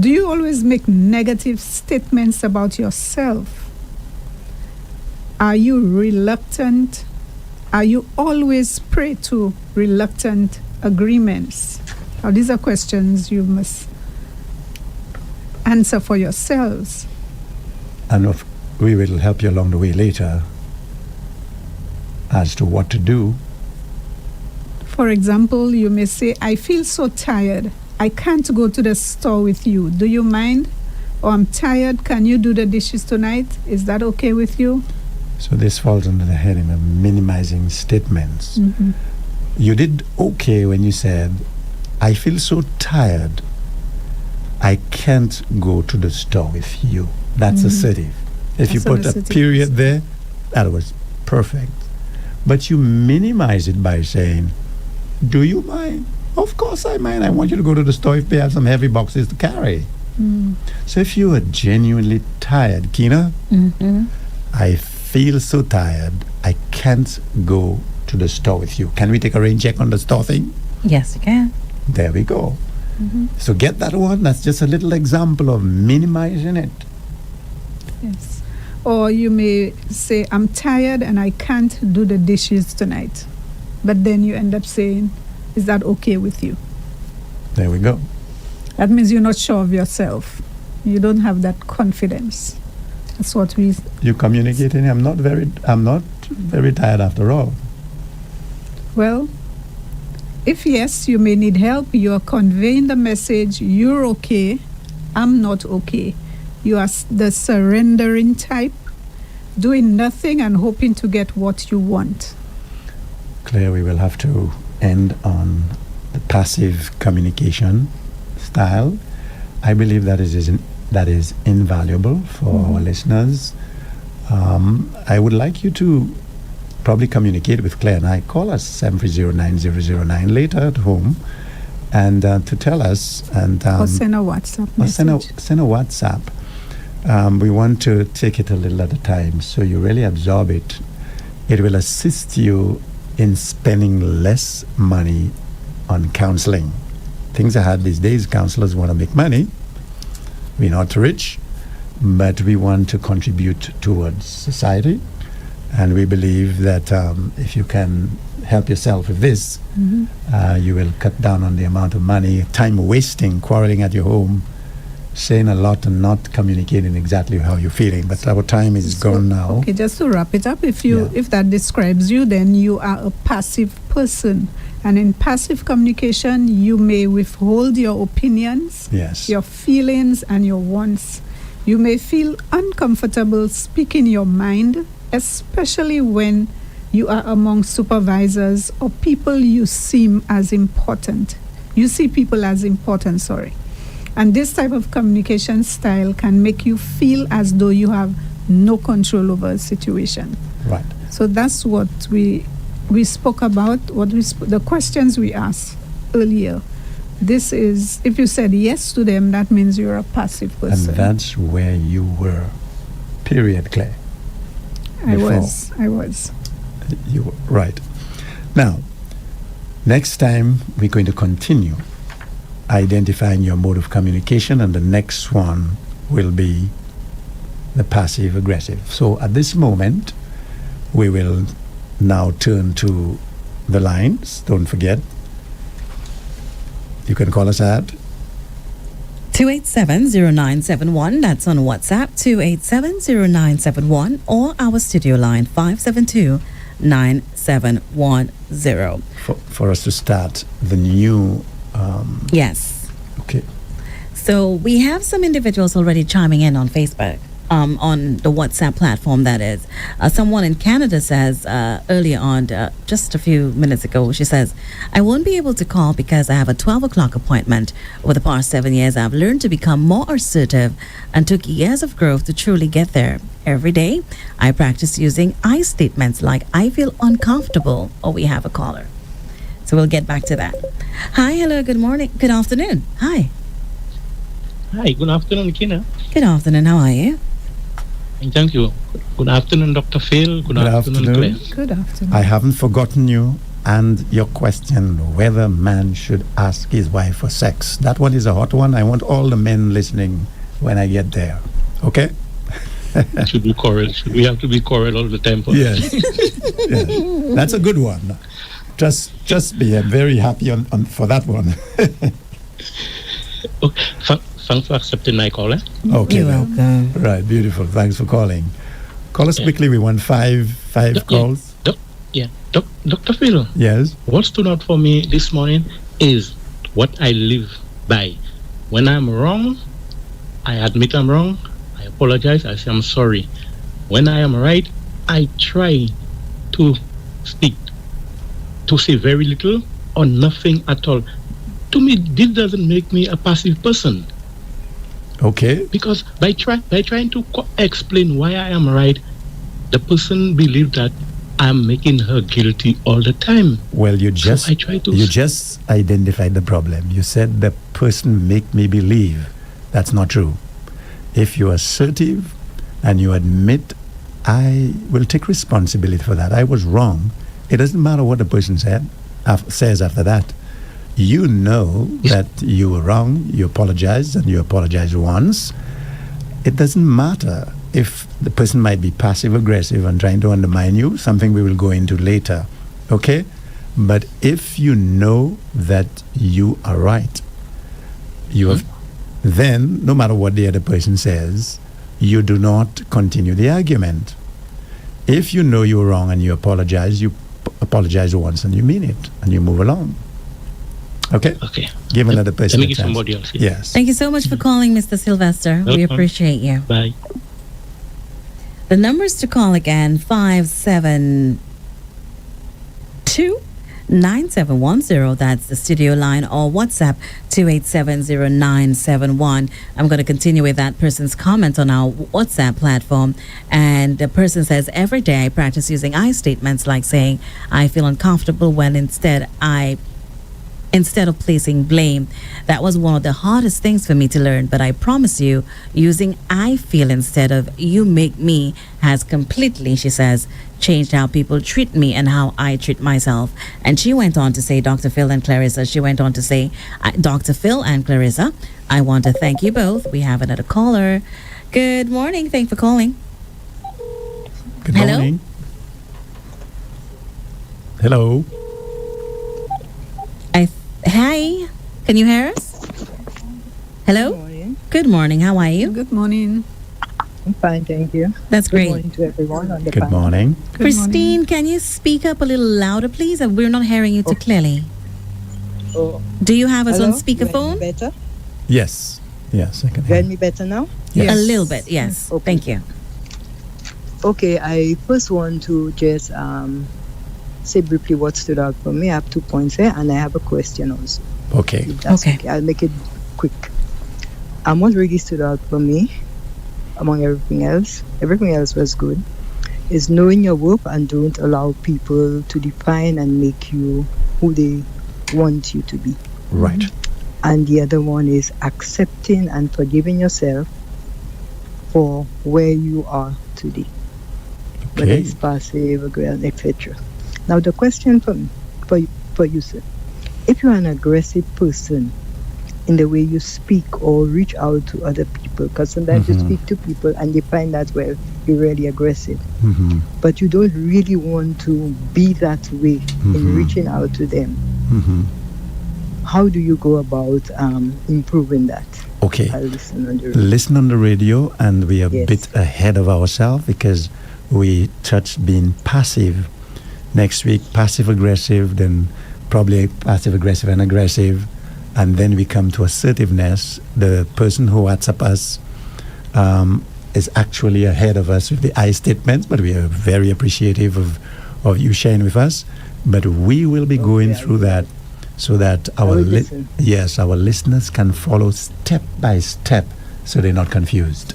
Do you always make negative statements about yourself? Are you reluctant? Are you always prey to reluctant agreements? Now, these are questions you must answer for yourselves. And we will help you along the way later as to what to do. For example, you may say, I feel so tired. I can't go to the store with you. Do you mind? Or I'm tired. Can you do the dishes tonight? Is that okay with you? So this falls under the heading of minimizing statements. You did okay when you said, I feel so tired. I can't go to the store with you. That's assertive. If you put a period there, that was perfect. But you minimize it by saying, do you mind? Of course I mind. I want you to go to the store if they have some heavy boxes to carry. So if you are genuinely tired, Kina, I feel so tired, I can't go to the store with you. Can we take a rain check on the store thing? Yes, you can. There we go. So get that one. That's just a little example of minimizing it. Yes. Or you may say, I'm tired and I can't do the dishes tonight. But then you end up saying, is that okay with you? There we go. That means you're not sure of yourself. You don't have that confidence. That's what we... You're communicating, I'm not very tired after all. Well, if yes, you may need help. You are conveying the message, you're okay, I'm not okay. You are the surrendering type, doing nothing and hoping to get what you want. Claire, we will have to end on the passive communication style. I believe that is invaluable for our listeners. I would like you to probably communicate with Claire and I. Call us 730-9009 later at home and to tell us. And Or send a WhatsApp message. Send a WhatsApp. We want to take it a little at a time so you really absorb it. It will assist you in spending less money on counseling. Things are hard these days. Counselors want to make money. We're not rich, but we want to contribute towards society. And we believe that if you can help yourself with this, you will cut down on the amount of money, time wasting, quarreling at your home, saying a lot and not communicating exactly how you're feeling. But our time is gone now. Okay, just to wrap it up, if that describes you, then you are a passive person. And in passive communication, you may withhold your opinions, your feelings, and your wants. You may feel uncomfortable speaking your mind, especially when you are among supervisors or people you seem as important. You see people as important, And this type of communication style can make you feel as though you have no control over a situation. Right. So that's what we spoke about, the questions we asked earlier. This is, if you said yes to them, that means you're a passive person. And that's where you were. Period, Claire. I was. You were, right. Now, next time we're going to continue identifying your mode of communication, and the next one will be the passive aggressive. So at this moment, we will now turn to the lines. Don't forget, you can call us at 287-0971. That's on WhatsApp, 287-0971, or our studio line, 572-9710. for us to start the new. Yes. Okay. So we have some individuals already chiming in on Facebook, on the WhatsApp platform, that is. Someone in Canada says earlier on, just a few minutes ago, she says, I won't be able to call because I have a 12 o'clock appointment. Over the past 7 years, I've learned to become more assertive and took years of growth to truly get there. Every day, I practice using I statements like, I feel uncomfortable, or we have a caller. So we'll get back to that. Hi, hello, good morning, good afternoon. Hi. Hi, good afternoon, Kina. Good afternoon, how are you? Thank you. Good afternoon, Dr. Phil. Good afternoon, Claire. Good afternoon. I haven't forgotten you and your question whether man should ask his wife for sex. That one is a hot one. I want all the men listening when I get there. Okay? Should we quarrel? Should we have to be quarrel all the time? Yes. Yes. That's a good one. Just be very happy on for that one. Okay. Thanks for accepting my call. Okay. You're welcome. Right, beautiful. Thanks for calling. Call us quickly. We want five calls. Dr. Phil. Yes. What stood out for me this morning is what I live by. When I'm wrong, I admit I'm wrong. I apologize. I say I'm sorry. When I am right, I try to speak, to say very little or nothing at all. To me, this doesn't make me a passive person. Okay. Because by trying to explain why I am right, the person believes that I'm making her guilty all the time. Well, you just identified the problem. You said the person make me believe. That's not true. If you're assertive and you admit, I will take responsibility for that. I was wrong. It doesn't matter what the person says after that. You know that you were wrong, you apologize, and you apologize once. It doesn't matter if the person might be passive-aggressive and trying to undermine you, something we will go into later, okay? But if you know that you are right, you have, then, no matter what the other person says, you do not continue the argument. If you know you're wrong and you apologize once and you mean it, and you move along. Okay? Okay. Give another person Let me a give chance. somebody else. Yes. Thank you so much for calling, Mr. Sylvester. We Welcome. appreciate you. Bye. The numbers to call again, 572-9710. That's the studio line, or WhatsApp 287-0971. I'm going to continue with that person's comment on our WhatsApp platform. And the person says, every day I practice using I statements like saying, I feel uncomfortable, when instead of placing blame. That was one of the hardest things for me to learn, but I promise you, using I feel instead of you make me has completely, she says, changed how people treat me and how I treat myself. And she went on to say, Dr. Phil and Clarissa, Dr. Phil and Clarissa, I want to thank you both. We have another caller. Good morning. Thanks for calling. Good Hello? morning. Hello. Hi, can you hear us? Hello? Good morning. Good morning. How are you? Good morning. I'm fine, thank you. That's Good great. morning to everyone on the Good panel. morning. Good Christine, morning. can you speak up a little louder, please? We're not hearing you too clearly. Oh, Do you have us hello? on You speakerphone? hear me better? Yes. Yes, I can You hear hear you. me better now? Yes. A little bit, yes. Okay. Thank you. Okay, I first want to just say briefly what stood out for me. I have 2 points here, and I have a question also. Okay. If that's Okay. okay. I'll make it quick. What really stood out for me, among everything else was good, is knowing your worth and don't allow people to define and make you who they want you to be. Right. And the other one is accepting and forgiving yourself for where you are today, whether Okay. it's passive, aggressive, etc. Now the question for you, sir, if you're an aggressive person in the way you speak or reach out to other people, because sometimes you speak to people and they find that, well, you're really aggressive, Mm-hmm. but you don't really want to be that way in reaching out to them. Mm-hmm. How do you go about improving that? Okay. I'll listen on the radio. Listen on the radio, and we are a Yes. bit ahead of ourselves because we touched being passive. Next week, passive aggressive, then probably passive aggressive and aggressive, and then we come to assertiveness. The person who WhatsApp us is actually ahead of us with the I statements, but we are very appreciative of you sharing with us. But we will be going I through will. that so that our will listen. our listeners can follow step by step, so they're not confused.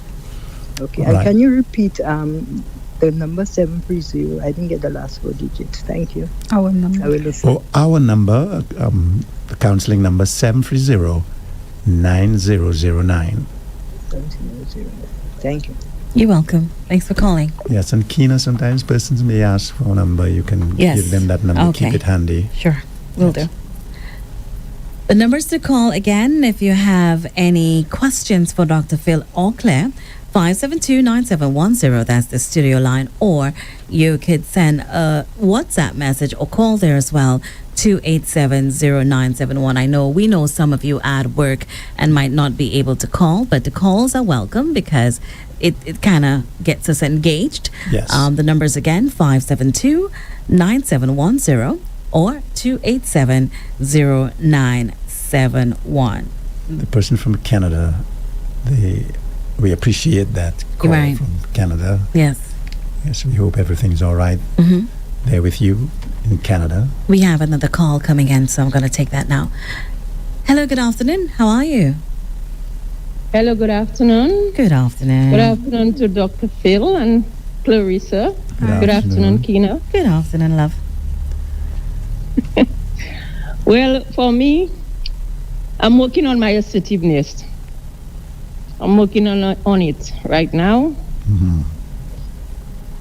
Okay, Right. and can you repeat the number 730? I didn't get the last 4 digits. Thank you. Our I number. will listen. Oh, our number, the counseling number 730-9009. 730. Thank you. You're welcome. Thanks for calling. Yes, and Kina, sometimes persons may ask for a number. You can Yes. give them that number. Okay. Keep it handy. Sure, will do. The numbers to call again if you have any questions for Dr. Phil or Claire, 572-9710, that's the studio line, or you could send a WhatsApp message or call there as well, 287-0971. We know some of you at work and might not be able to call, but the calls are welcome because it kind of gets us engaged. Yes. The numbers again, 572-9710 or 287-0971. The person from Canada, we appreciate that call Right. from Canada. Yes. Yes, we hope everything's all right Hmm. there with you in Canada. We have another call coming in, so I'm going to take that now. Hello, good afternoon. How are you? Hello, good afternoon. Good afternoon. Good afternoon to Dr. Phil and Clarissa. Good afternoon, Kina. Good afternoon, love. Well, for me, I'm working on my assertiveness. I'm working on it right now. Mhm.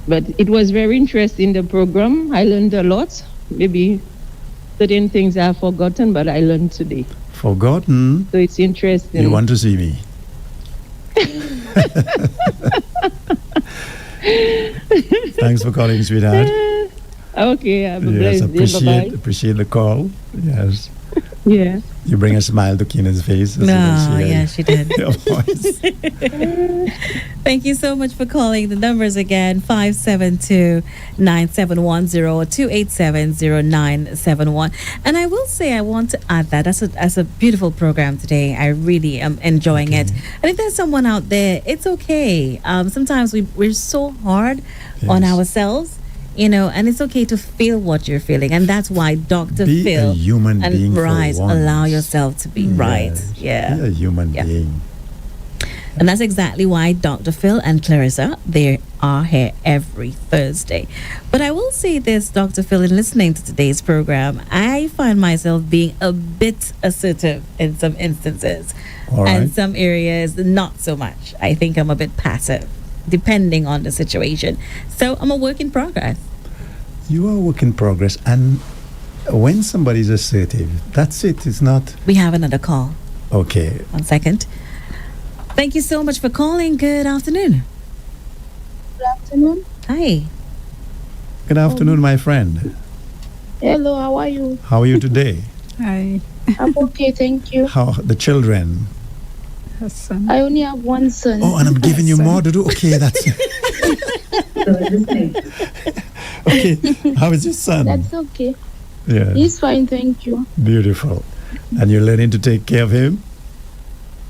But it was very interesting, the program. I learned a lot. Maybe certain things I've forgotten, but I learned today. Forgotten? So it's interesting. You want to see me? Thanks for calling, sweetheart. Okay, have a Yes, blessed day. Bye-bye. appreciate the call. Yes. Yeah. You bring a smile to Keenan's face. as soon as No, you hear yeah, she did. your voice. Thank you so much for calling. The numbers again, 572-9710 or 287-0971. And I will say, I want to add that that's a beautiful program today. I really am enjoying it. And if there's someone out there, it's okay. Sometimes we're so hard on Yes. ourselves, and it's okay to feel what you're feeling. And that's why Dr. Be Phil a human and being for Bryce once. allow yourself to be right. Yes. Yeah. Be a human Yeah. being. And that's exactly why Dr. Phil and Clarissa, they are here every Thursday. But I will say this, Dr. Phil, in listening to today's program, I find myself being a bit assertive in some instances. All right. And some areas, not so much. I think I'm a bit passive, depending on the situation. So I'm a work in progress. You are a work in progress. And when somebody's assertive, that's it. It's not, We have another call. okay. 1 second. Thank you so much for calling. Good afternoon. Good afternoon. Hi. Good afternoon, my friend. Hello, how are you? How are you today? Hi, I'm okay, thank you. How the children? Hassan. I only have one son. Oh, and I'm giving you Son. more to do. Okay, that's okay. How is your son? That's okay. Yeah, He's fine, thank you. beautiful. And you're learning to take care of him.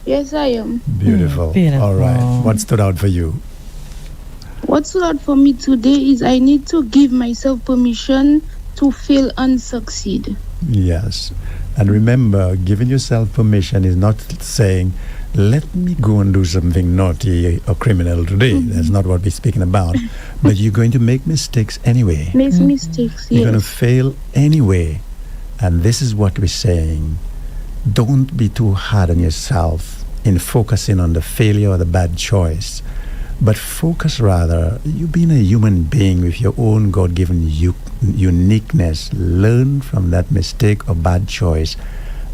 Yes, I am. Beautiful. Beautiful. All right. What stood out for you? What stood out for me today is I need to give myself permission to fail and succeed. Yes. And remember, giving yourself permission is not saying, let me go and do something naughty or criminal today. That's not what we're speaking about. But you're going to make mistakes anyway. Makes mistakes, You're going to yes. fail anyway. And this is what we're saying. Don't be too hard on yourself in focusing on the failure or the bad choice. But focus rather, you being a human being with your own God-given uniqueness, learn from that mistake or bad choice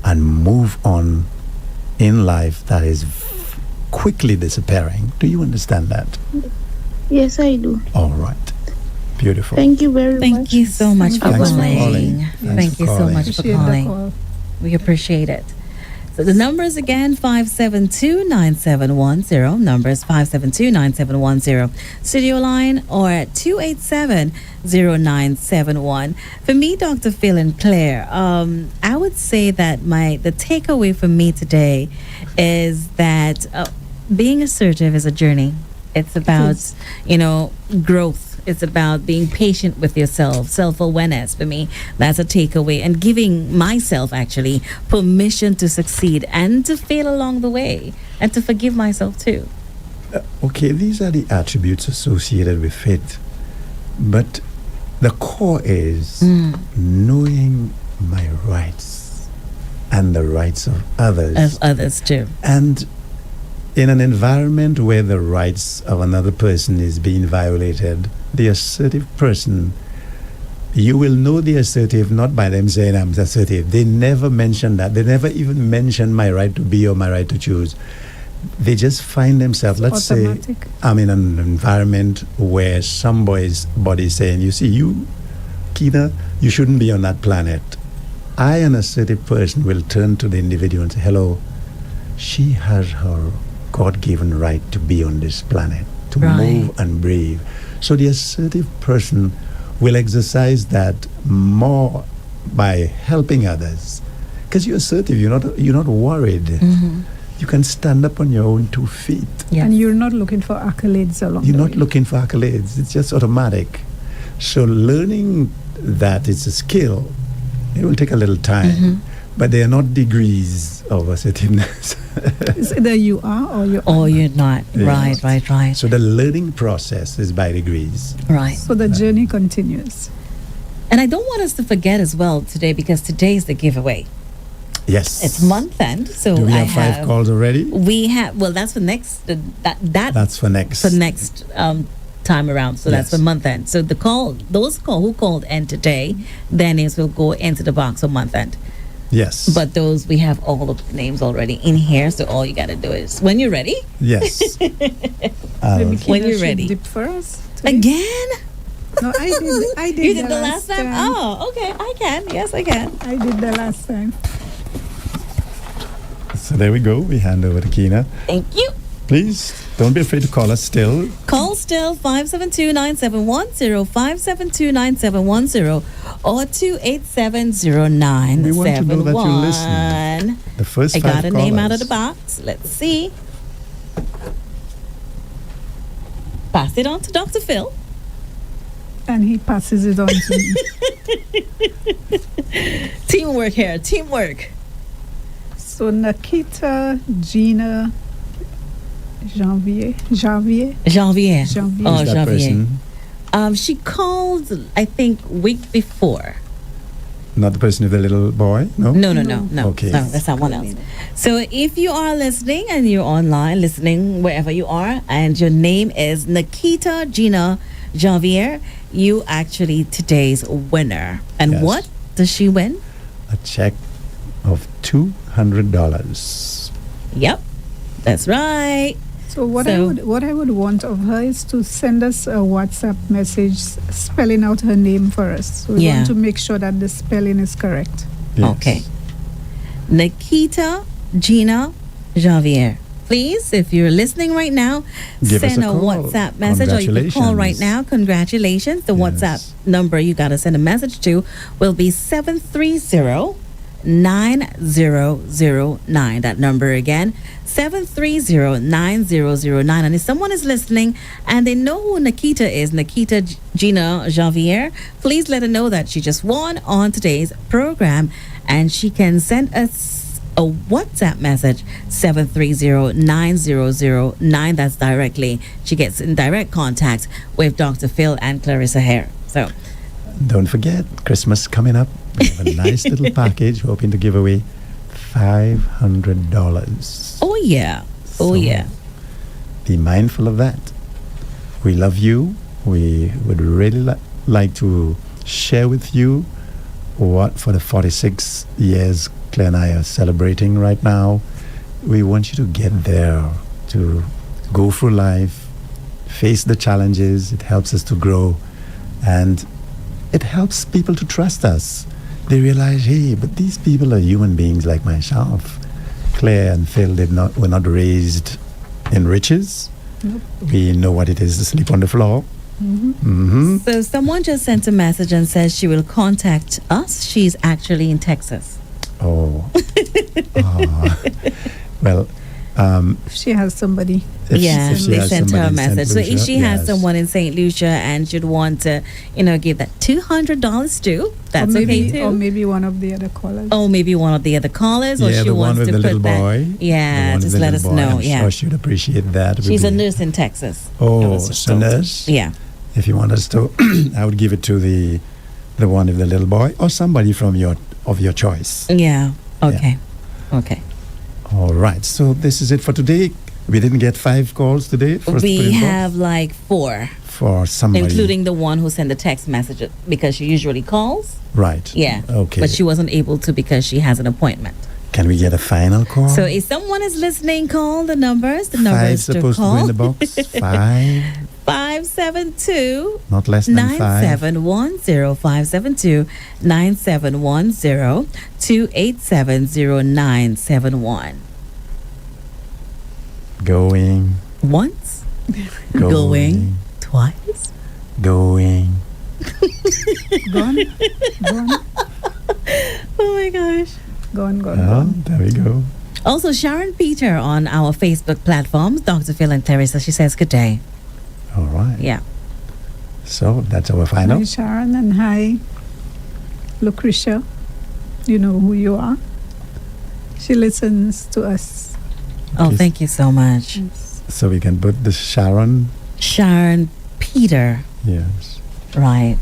and move on in life that is quickly disappearing. Do you understand that? Yes, I do. All right. Beautiful. Thank you very much. Thank you so much for Thanks for calling. calling. Thank Thanks you for so calling. much for Appreciate the calling. call. We appreciate it. So the numbers again, 572-9710. Numbers 572-9710. Studio line or 287-0971. For me, Dr. Phil and Claire, I would say that the takeaway for me today is that being assertive is a journey. It's about, growth. It's about being patient with yourself, self-awareness. For me, that's a takeaway. And giving myself, actually, permission to succeed and to fail along the way. And to forgive myself, too. Okay, these are the attributes associated with faith. But the core is knowing my rights and the rights of others. Of others, too. And in an environment where the rights of another person is being violated, the assertive person, you will know the assertive not by them saying I'm assertive. They never mention that. They never even mention my right to be or my right to choose. They just find themselves, let's Automatic. say, I'm in an environment where somebody's body is saying, you see, you, Keena, you shouldn't be on that planet. I, an assertive person, will turn to the individual and say, hello, she has her God-given right to be on this planet, to Right. move and breathe. So the assertive person will exercise that more by helping others. Because you're assertive, you're not worried. You can stand up on your own 2 feet. Yes. And you're not looking for accolades along You're the not way. looking for accolades. It's just automatic. So learning that it's a skill, it will take a little time. But they are not degrees of assertiveness. It's either you are or you Or are. you're not. Yes. Right. So the learning process is by degrees. Right. So the journey continues. And I don't want us to forget as well today, because today is the giveaway. Yes. It's month end, so Do we I have 5 calls already? We have. Well, that's for next. That's for next. for next time around. So that's Yes. for month end. So those who called end today, their names will go into the box for month end. Yes. But those, we have all the names already in here. So all you got to do is, when you're ready, Yes. Maybe When Keena you're should ready. dip for us today. again. No, I did You the did the last time. Oh, okay. I can. Yes, I can. I did the last time. So there we go. We hand over to Keena. Thank you. Please don't be afraid to call us still. Call still 572-9710, 572-9710, or 287-0971. We want to know that you're listening. The first I 5 got a name out of the callers. box. Let's see. Pass it on to Dr. Phil. And he passes it on to me. Teamwork here. Teamwork. So Nikita, Gina, Janvier. Janvier. Janvier. Oh, Who's that Janvier. person? She called, I think, week before. Not the person with the little boy? No? No. Okay. No, that's someone else. So if you are listening and you're online, listening wherever you are, and your name is Nikita Gina Janvier, you actually today's winner. And Yes. what does she win? A check of $200. Yep, that's right. So what So- I would want of her is to send us a WhatsApp message spelling out her name for us. So we Yeah. want to make sure that the spelling is correct. Yes. Okay. Nikita Gina Janvier. Please, if you're listening right now, Give us send a a call. WhatsApp message, or you can call right Congratulations. now. Congratulations. The Yes. WhatsApp number you got to send a message to will be 730-9009. That number again, 730-9009. And if someone is listening and they know who Nikita is, Nikita Gina Janvier, please let her know that she just won on today's program. and she can send us a WhatsApp message 730-900-9. That's directly. She gets in direct contact with Dr. Phil and Clarissa Hare. So Don't forget, Christmas coming up. We have a nice little package hoping to give away $500. oh yeah. Oh So, yeah. Be mindful of that. We love you. We would really like to share with you what, for the 46 years Claire and I are celebrating right now, we want you to get there, to go through life, face the challenges. It helps us to grow, and it helps people to trust us. They realize, hey, but these people are human beings like myself. Claire and Phil were not raised in riches. Nope. We know what it is to sleep on the floor. So someone just sent a message and says she will contact us. She's actually in Texas. Oh. Ah. Well, If she has somebody. if Yeah, if they has sent her a somebody in message. St. So if she Lucia, has yes. someone in St. Lucia and should want to, give that $200 to, that's or maybe, okay too. Or maybe one of the other callers. Oh, maybe one of the other callers, or Yeah, she the one wants with to the put little that. boy. Yeah, The one with just the let little us boy. know. I'm Yeah, sure she'd appreciate that. she's a We'll be- nurse in Texas. I Oh, was just so told. nurse? Yeah. If you want us to, I would give it to the one with the little boy, or somebody from your choice. Yeah. Okay. Okay. All right. So this is it for today. We didn't get 5 calls today. For We Springbok. have like 4, for somebody, including the one who sent the text message because she usually calls. right. Yeah. Okay. But she wasn't able to because she has an appointment. Can we get a final call? So if someone is listening, call the numbers. The 5 numbers to supposed to go call. in the box. 5, 572 not less than 5. 9710 572 9710 2870971. Going, Once, going, twice. going. Gone. Gone. Oh my gosh. Gone. Gone. Oh, Gone. there we go. Also, Sharon Peter on our Facebook platforms, Dr. Phil and Clarissa, she says good day. All right. Yeah. So that's our final. Hi, Sharon, and hi, Lucretia. You know who you are. She listens to us. Oh, Yes. thank you so much. So we can put the Sharon. Sharon Peter. Yes. Right.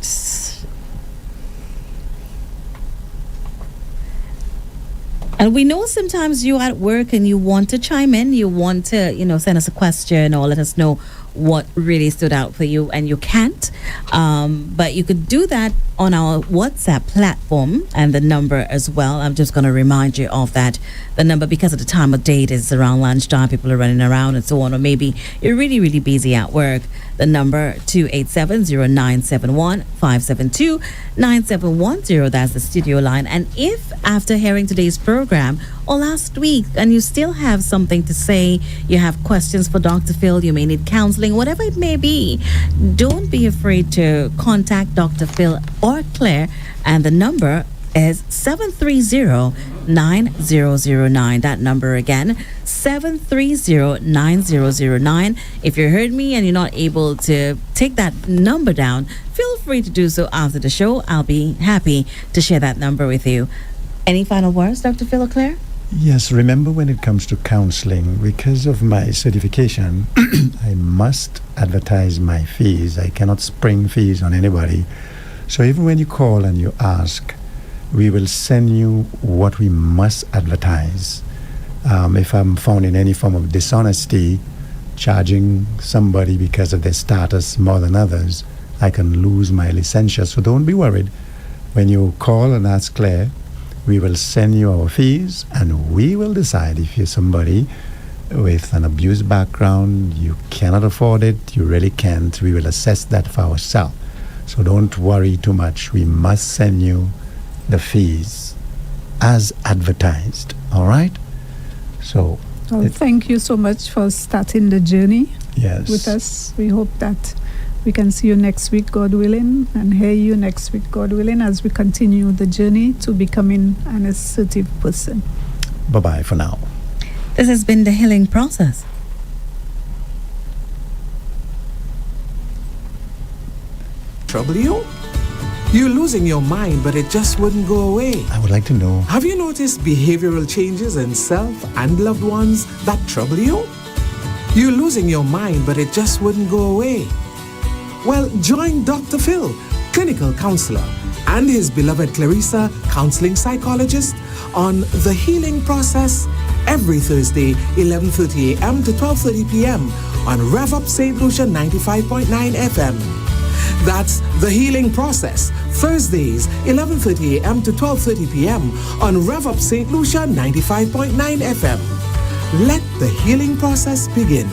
And we know sometimes you're at work and you want to chime in, you want to, send us a question or let us know what really stood out for you, and you can't. But you could do that on our WhatsApp platform and the number as well. I'm just going to remind you of that. The number, because of the time of day, it is around lunchtime, people are running around and so on, or maybe you're really, really busy at work. The number 287-0971-572-9710. That's the studio line. And if after hearing today's program or last week and you still have something to say, you have questions for Dr. Phil, you may need counseling, whatever it may be, don't be afraid to contact Dr. Phil or Claire. And the number is 730-9009. That number again, 730-9009. If you heard me and you're not able to take that number down, feel free to do so after the show. I'll be happy to share that number with you. Any final words, Dr. Phil or Claire? Yes, remember when it comes to counseling, because of my certification, I must advertise my fees. I cannot spring fees on anybody. So even when you call and you ask, we will send you what we must advertise. If I'm found in any form of dishonesty, charging somebody because of their status more than others, I can lose my license. So don't be worried. When you call and ask Claire, we will send you our fees, and we will decide if you're somebody with an abuse background, you cannot afford it, you really can't. We will assess that for ourselves. So don't worry too much. We must send you the fees as advertised. All right? So, Well, thank you so much for starting the journey yes. with us. We hope that we can see you next week, God willing, and hear you next week, God willing, as we continue the journey to becoming an assertive person. Bye-bye for now. This has been the healing process. Trouble you? You're losing your mind, but it just wouldn't go away. I would like to know. Have you noticed behavioral changes in self and loved ones that trouble you? You're losing your mind, but it just wouldn't go away. Well, join Dr. Phil, clinical counselor, and his beloved Clarissa, counseling psychologist, on The Healing Process every Thursday, 11:30 a.m. to 12:30 p.m. on Rev-Up St. Lucia 95.9 FM. That's The Healing Process, Thursdays, 11:30 a.m. to 12:30 p.m. on Rev-Up St. Lucia 95.9 FM. Let the healing process begin.